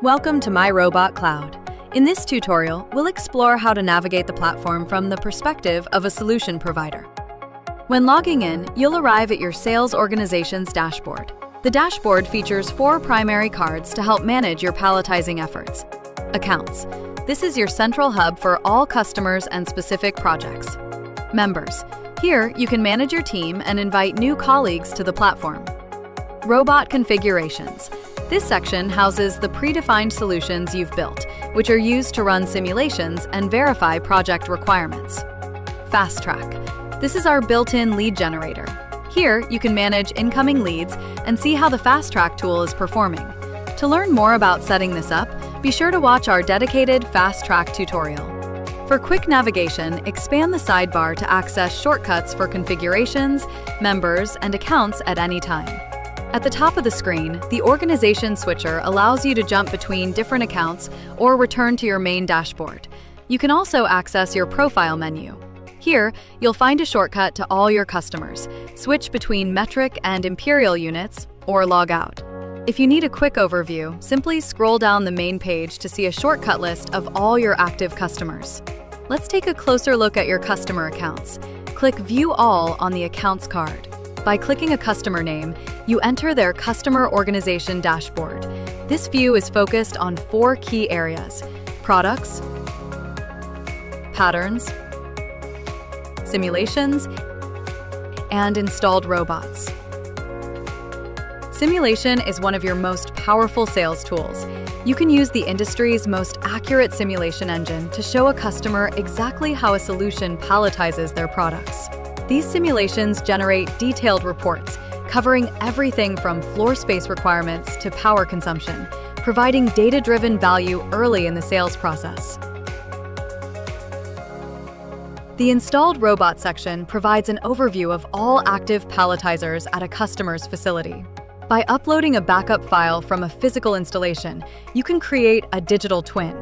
Welcome to MyRobot.cloud. In this tutorial, we'll explore how to navigate the platform from the perspective of a solution provider. When logging in, you'll arrive at your sales organization's dashboard. The dashboard features 4 primary cards to help manage your palletizing efforts. Accounts. This is your central hub for all customers and specific projects. Members. Here, you can manage your team and invite new colleagues to the platform. Robot configurations. This section houses the predefined solutions you've built, which are used to run simulations and verify project requirements. Fast Track. This is our built-in lead generator. Here, you can manage incoming leads and see how the Fast Track tool is performing. To learn more about setting this up, be sure to watch our dedicated Fast Track tutorial. For quick navigation, expand the sidebar to access shortcuts for configurations, members, and accounts at any time. At the top of the screen, the organization switcher allows you to jump between different accounts or return to your main dashboard. You can also access your profile menu. Here, you'll find a shortcut to all your customers, switch between metric and imperial units, or log out. If you need a quick overview, simply scroll down the main page to see a shortcut list of all your active customers. Let's take a closer look at your customer accounts. Click View All on the Accounts card. By clicking a customer name, you enter their customer organization dashboard. This view is focused on 4 key areas: products, patterns, simulations, and installed robots. Simulation is one of your most powerful sales tools. You can use the industry's most accurate simulation engine to show a customer exactly how a solution palletizes their products. These simulations generate detailed reports, covering everything from floor space requirements to power consumption, providing data-driven value early in the sales process. The Installed Robot section provides an overview of all active palletizers at a customer's facility. By uploading a backup file from a physical installation, you can create a digital twin.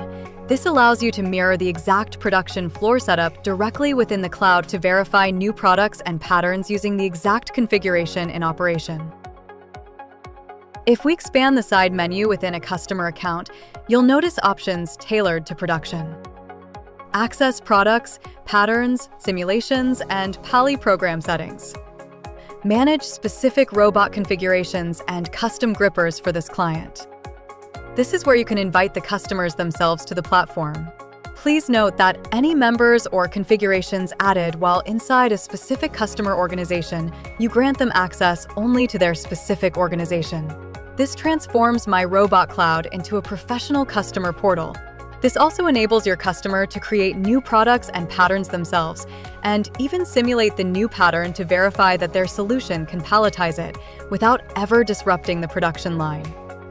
This allows you to mirror the exact production floor setup directly within the cloud to verify new products and patterns using the exact configuration in operation. If we expand the side menu within a customer account, you'll notice options tailored to production. Access products, patterns, simulations, and Pally program settings. Manage specific robot configurations and custom grippers for this client. This is where you can invite the customers themselves to the platform. Please note that any members or configurations added while inside a specific customer organization, you grant them access only to their specific organization. This transforms MyRobot.cloud into a professional customer portal. This also enables your customer to create new products and patterns themselves, and even simulate the new pattern to verify that their solution can palletize it without ever disrupting the production line.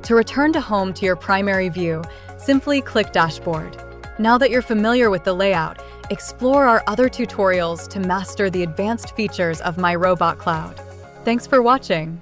To return home to your primary view, simply click Dashboard. Now that you're familiar with the layout, explore our other tutorials to master the advanced features of MyRobot.cloud. Thanks for watching.